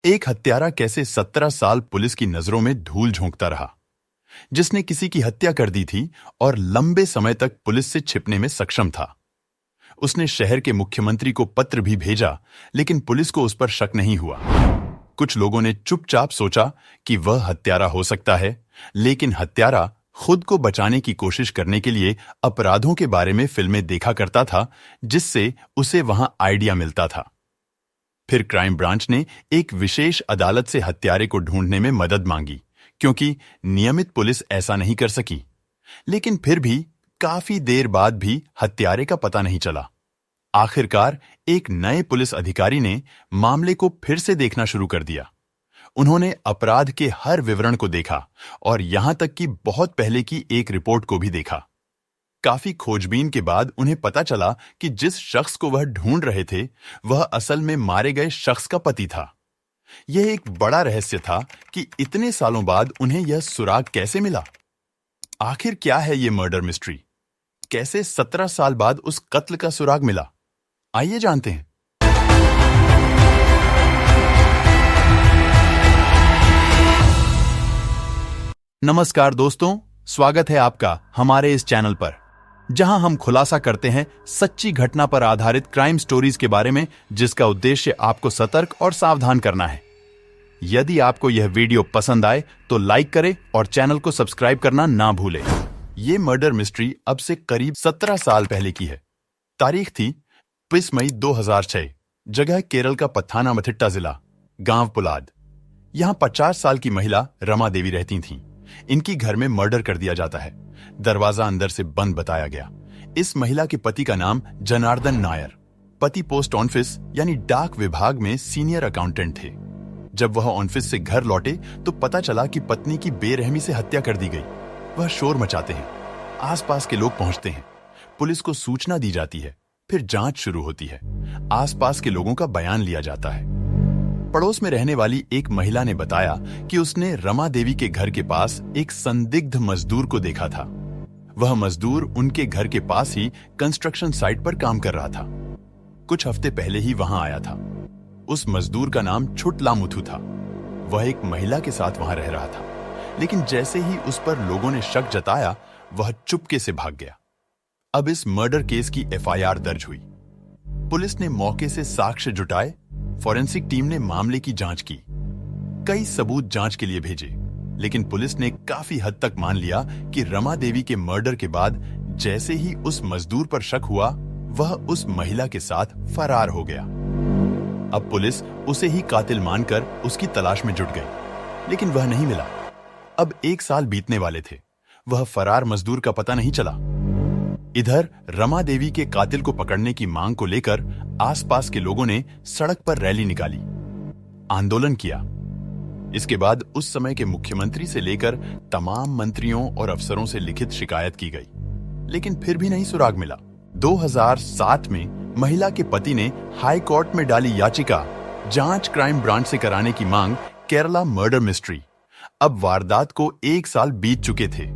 एक हत्यारा कैसे 17 साल पुलिस की नजरों में धूल झोंकता रहा, जिसने किसी की हत्या कर दी थी और लंबे समय तक पुलिस से छिपने में सक्षम था। उसने शहर के मुख्यमंत्री को पत्र भी भेजा, लेकिन पुलिस को उस पर शक नहीं हुआ। कुछ लोगों ने चुपचाप सोचा कि वह हत्यारा हो सकता है, लेकिन हत्यारा खुद को बचाने की कोशिश करने के लिए अपराधों के बारे में फिल्में देखा करता था, जिससे उसे वहां आइडिया मिलता था। फिर क्राइम ब्रांच ने एक विशेष अदालत से हत्यारे को ढूंढने में मदद मांगी, क्योंकि नियमित पुलिस ऐसा नहीं कर सकी। लेकिन फिर भी काफी देर बाद भी हत्यारे का पता नहीं चला। आखिरकार एक नए पुलिस अधिकारी ने मामले को फिर से देखना शुरू कर दिया। उन्होंने अपराध के हर विवरण को देखा और यहां तक कि बहुत पहले की एक रिपोर्ट को भी देखा। काफी खोजबीन के बाद उन्हें पता चला कि जिस शख्स को वह ढूंढ रहे थे, वह असल में मारे गए शख्स का पति था। यह एक बड़ा रहस्य था कि इतने सालों बाद उन्हें यह सुराग कैसे मिला। आखिर क्या है यह मर्डर मिस्ट्री? कैसे 17 साल बाद उस कत्ल का सुराग मिला? आइए जानते हैं। नमस्कार दोस्तों, स्वागत है आपका हमारे इस चैनल पर, जहां हम खुलासा करते हैं सच्ची घटना पर आधारित क्राइम स्टोरीज के बारे में, जिसका उद्देश्य आपको सतर्क और सावधान करना है। यदि आपको यह वीडियो पसंद आए तो लाइक करें और चैनल को सब्सक्राइब करना ना भूलें। यह मर्डर मिस्ट्री अब से करीब 17 साल पहले की है। तारीख थी 20 मई 2006। जगह केरल का पत्थानामथिट्टा जिला, गांव पुलाद। यहां 50 साल की महिला रमा देवी रहती थीं। इनकी घर में मर्डर कर दिया जाता है। दरवाजा अंदर से बंद बताया गया। इस महिला के पति का नाम जनार्दन नायर। पति पोस्ट ऑफिस यानी डाक विभाग में सीनियर अकाउंटेंट थे। जब वह ऑफिस से घर लौटे तो पता चला कि पत्नी की बेरहमी से हत्या कर दी गई। वह शोर मचाते हैं। आसपास के लोग पहुंचते हैं। पुलिस को सूचना दी जाती है। फिर जांच शुरू होती है। आसपास के लोगों का बयान लिया जाता है। पड़ोस में रहने वाली एक महिला ने बताया कि उसने रमा देवी के घर के पास एक संदिग्ध मजदूर को देखा था। वह मजदूर उनके घर के पास ही कंस्ट्रक्शन साइट पर काम कर रहा था। कुछ हफ्ते पहले ही वहां आया था। उस मजदूर का नाम छुटलामुथु था। वह एक महिला के साथ वहां रह रहा था, लेकिन जैसे ही उस पर लोगों ने शक जताया, वह चुपके से भाग गया। अब इस मर्डर केस की एफआईआर दर्ज हुई। पुलिस ने मौके से साक्ष्य जुटाए। फॉरेंसिक टीम ने मामले की जांच की। कई सबूत जांच के लिए भेजे, लेकिन पुलिस ने काफी हद तक मान लिया कि रमा देवी के मर्डर के बाद जैसे ही उस मजदूर पर शक हुआ, वह उस महिला के साथ फरार हो गया। अब पुलिस उसे ही कातिल मानकर उसकी तलाश में जुट गई, लेकिन वह नहीं मिला। अब 1 साल बीतने वाले थे। वह फरार मजदूर का पता नहीं चला। इधर रमा देवी के कातिल को पकड़ने की मांग को लेकर आसपास के लोगों ने सड़क पर रैली निकाली, आंदोलन किया। इसके बाद उस समय के मुख्यमंत्री से लेकर तमाम मंत्रियों और अफसरों से लिखित शिकायत की गई, लेकिन फिर भी नहीं सुराग मिला। 2007 में महिला के पति ने हाई कोर्ट में डाली याचिका, जांच क्राइम ब्रांच से कराने की मांग, केरला मर्डर मिस्ट्री। अब वारदात को 1 साल बीत चुके थे।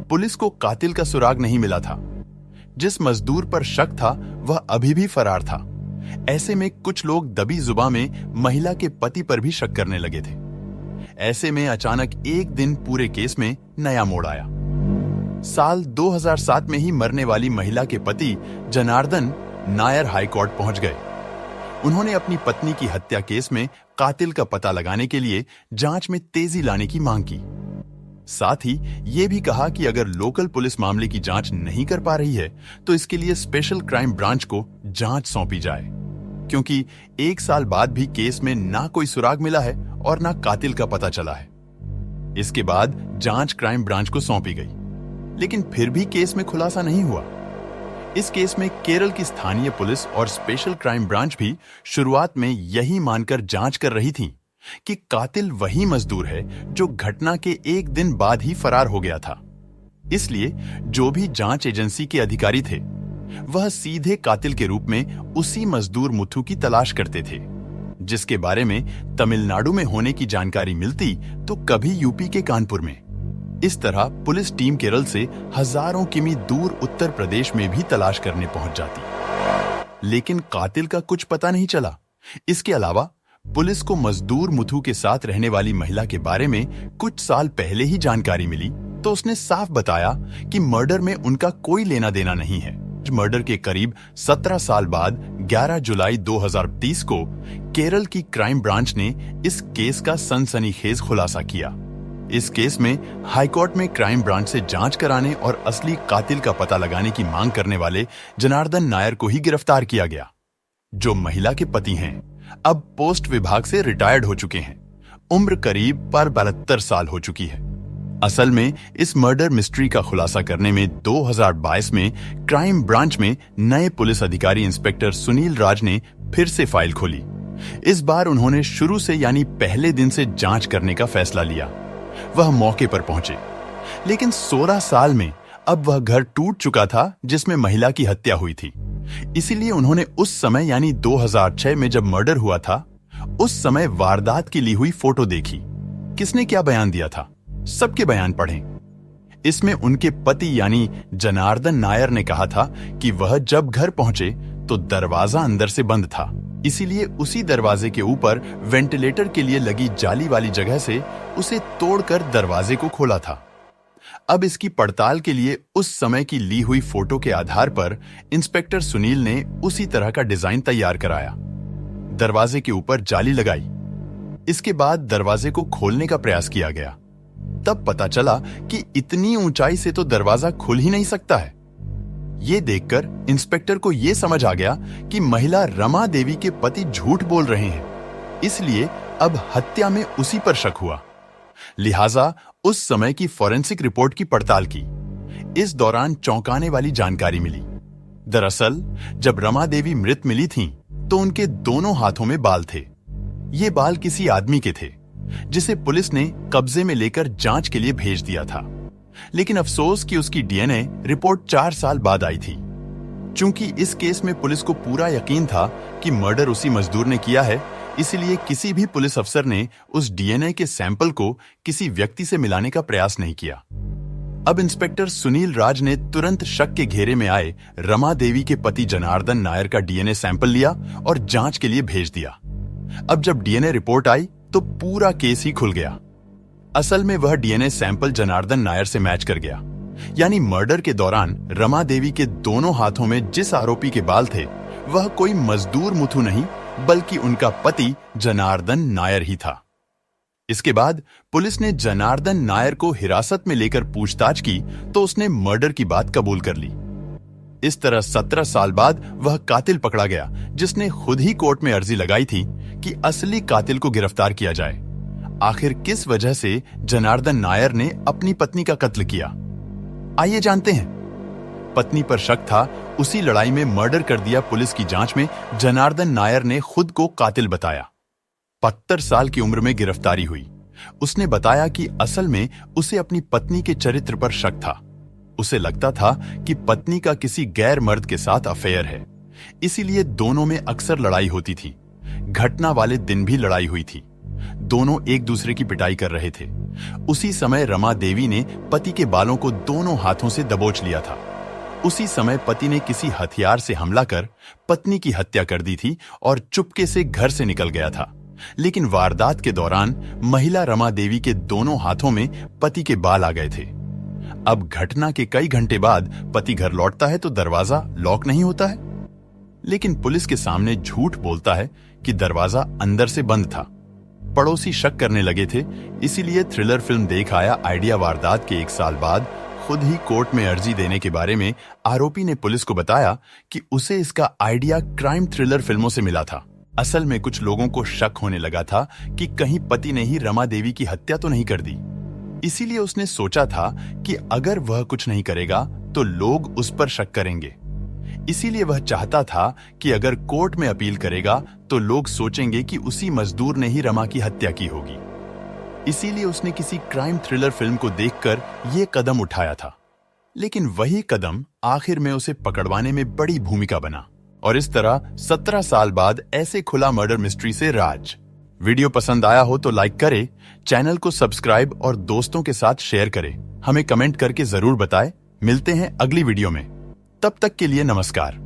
पुलिस को कातिल का सुराग नहीं मिला था। जिस मजदूर पर शक था, वह अभी भी फरार था। ऐसे में कुछ लोग दबी जुबां में महिला के पति पर भी शक करने लगे थे। ऐसे में अचानक एक दिन पूरे केस में नया मोड़ आया। साल 2007 में ही मरने वाली महिला के पति जनार्दन नायर हाई कोर्ट पहुंच गए। उन्होंने अपनी पत्नी की हत्या केस में कातिल का पता लगाने के लिए जांच में तेजी लाने की मांग की। साथ ही यह भी कहा कि अगर लोकल पुलिस मामले की जांच नहीं कर पा रही है, तो इसके लिए स्पेशल क्राइम ब्रांच को जांच सौंपी जाए, क्योंकि 1 साल बाद भी केस में ना कोई सुराग मिला है और ना कातिल का पता चला है। इसके बाद जांच क्राइम ब्रांच को सौंपी गई, लेकिन फिर भी केस में खुलासा नहीं हुआ। इस केस में केरल की स्थानीय पुलिस और स्पेशल क्राइम ब्रांच भी शुरुआत में यही मानकर जांच कर रही थी कि कातिल वही मजदूर है जो घटना के 1 दिन बाद ही फरार हो गया था। इसलिए जो भी जांच एजेंसी के अधिकारी थे, वह सीधे कातिल के रूप में उसी मजदूर मुथु की तलाश करते थे, जिसके बारे में तमिलनाडु में होने की जानकारी मिलती तो कभी यूपी के कानपुर में। इस तरह पुलिस टीम केरल से हजारों किमी दूर उत्तर प्रदेश में भी तलाश करने पहुंच जाती, लेकिन कातिल का कुछ पता नहीं चला। इसके अलावा पुलिस को मजदूर मुथु के साथ रहने वाली महिला के बारे में कुछ साल पहले ही जानकारी मिली तो उसने साफ बताया कि मर्डर में उनका कोई लेना देना नहीं है। मर्डर के करीब 17 साल बाद 11 जुलाई 2030 को केरल की क्राइम ब्रांच ने इस केस का सनसनीखेज खुलासा किया। इस केस में हाईकोर्ट में क्राइम ब्रांच से जांच कराने और असली कातिल का पता लगाने की मांग करने वाले जनार्दन नायर को ही गिरफ्तार किया गया, जो महिला के पति हैं, अब पोस्ट विभाग से रिटायर्ड हो चुके हैं। उम्र करीब 72 साल हो चुकी है। असल में इस मर्डर मिस्ट्री का खुलासा करने में 2022 में क्राइम ब्रांच में नए पुलिस अधिकारी इंस्पेक्टर सुनील राज ने फिर से फाइल खोली। इस बार उन्होंने शुरू से यानी पहले दिन से जांच करने का फैसला लिया। वह मौके पर पहुंचे, लेकिन 16 साल में अब वह घर टूट चुका था जिसमें महिला की हत्या हुई थी। इसीलिए उन्होंने उस समय यानी 2006 में जब मर्डर हुआ था, उस समय वारदात की ली हुई फोटो देखी। किसने क्या बयान दिया था, सबके बयान पढ़ें। इसमें उनके पति यानी जनार्दन नायर ने कहा था कि वह जब घर पहुंचे तो दरवाजा अंदर से बंद था, इसीलिए उसी दरवाजे के ऊपर वेंटिलेटर के लिए लगी जाली वाली जगह से उसे तोड़कर दरवाजे को खोला था। अब इसकी पड़ताल के लिए उस समय की ली हुई फोटो के आधार पर इंस्पेक्टर सुनील ने उसी तरह का डिजाइन तैयार कराया। दरवाजे के ऊपर जाली लगाई। इसके बाद दरवाजे को खोलने का प्रयास किया गया। तब पता चला कि इतनी ऊंचाई से तो दरवाजा खुल ही नहीं सकता है। ये देखकर इंस्पेक्टर को यह समझ आ गया कि महिला रमा देवी के पति झूठ बोल रहे हैं, इसलिए अब हत्या में उसी पर शक हुआ। लिहाजा उस समय की फॉरेंसिक रिपोर्ट की पड़ताल की। इस दौरान चौंकाने वाली जानकारी मिली। दरअसल जब रमा देवी मृत मिली थीं, तो उनके दोनों हाथों में बाल थे। ये बाल किसी आदमी के थे, जिसे पुलिस ने कब्जे में लेकर जांच के लिए भेज दिया था। लेकिन अफसोस कि उसकी डीएनए रिपोर्ट 4 साल बाद आई थी। चूंकि इस केस में पुलिस को पूरा यकीन था कि मर्डर उसी मजदूर ने किया है, इसलिए किसी भी पुलिस अफसर ने उस डीएनए के सैंपल को किसी व्यक्ति से मिलाने का प्रयास नहीं किया। अब इंस्पेक्टर सुनील राज ने तुरंत शक के घेरे में आए रमा देवी के पति जनार्दन नायर का डीएनए सैंपल लिया और जांच के लिए भेज दिया। अब जब डीएनए रिपोर्ट आई तो पूरा केस ही खुल गया। असल में वह डीएनए सैंपल जनार्दन नायर से मैच कर गया, यानी मर्डर के दौरान रमा देवी के दोनों हाथों में जिस आरोपी के बाल थे वह कोई मजदूर मुथु नहीं बल्कि उनका पति जनार्दन नायर ही था। इसके बाद पुलिस ने जनार्दन नायर को हिरासत में लेकर पूछताछ की तो उसने मर्डर की बात कबूल कर ली। इस तरह 17 साल बाद वह कातिल पकड़ा गया, जिसने खुद ही कोर्ट में अर्जी लगाई थी कि असली कातिल को गिरफ्तार किया जाए। आखिर किस वजह से जनार्दन नायर ने अपनी पत्नी का कत्ल किया, आइए जानते हैं। पत्नी पर शक था, उसी लड़ाई में मर्डर कर दिया। पुलिस की जांच में जनार्दन नायर ने खुद को कातिल बताया। 72 साल की उम्र में गिरफ्तारी हुई। उसने बताया कि असल में उसे अपनी पत्नी के चरित्र पर शक था। उसे लगता था कि पत्नी का किसी गैर मर्द के साथ अफेयर है, इसीलिए दोनों में अक्सर लड़ाई होती थी। घटना वाले दिन भी लड़ाई हुई थी। दोनों एक दूसरे की पिटाई कर रहे थे। उसी समय रमा देवी ने पति के बालों को दोनों हाथों से दबोच लिया था। उसी समय पति ने किसी हथियार से हमला कर पत्नी की हत्या कर दी थी और चुपके से घर से निकल गया था। लेकिन वारदात के दौरान महिला रमा देवी के दोनों हाथों में पति के बाल आ गए थे। अब घटना के कई घंटे बाद पति घर लौटता है तो दरवाजा लॉक नहीं होता है, लेकिन पुलिस के सामने झूठ बोलता है कि दरवाजा अंदर से बंद था। पड़ोसी शक करने लगे थे, इसीलिए थ्रिलर फिल्म देख आया आइडिया वारदात के 1 साल बाद खुद ही कोर्ट में अर्जी देने के बारे में आरोपी ने पुलिस को बताया कि उसे इसका आइडिया क्राइम थ्रिलर फिल्मों से मिला था। असल में कुछ लोगों को शक होने लगा था कि कहीं पति ने ही रमा देवी की हत्या तो नहीं कर दी। इसीलिए उसने सोचा था कि अगर वह कुछ नहीं करेगा तो लोग उस पर शक करेंगे। इसीलिए वह चाहता था कि अगर कोर्ट में अपील करेगा तो लोग सोचेंगे कि उसी मजदूर ने ही रमा की हत्या की होगी। इसीलिए उसने किसी क्राइम थ्रिलर फिल्म को देखकर यह कदम उठाया था। लेकिन वही कदम आखिर में उसे पकड़वाने में बड़ी भूमिका बना। और इस तरह 17 साल बाद ऐसे खुला मर्डर मिस्ट्री से राज। वीडियो पसंद आया हो तो लाइक करें, चैनल को सब्सक्राइब और दोस्तों के साथ शेयर करें। हमें कमेंट करके जरूर बताएं। मिलते हैं अगली वीडियो में, तब तक के लिए नमस्कार।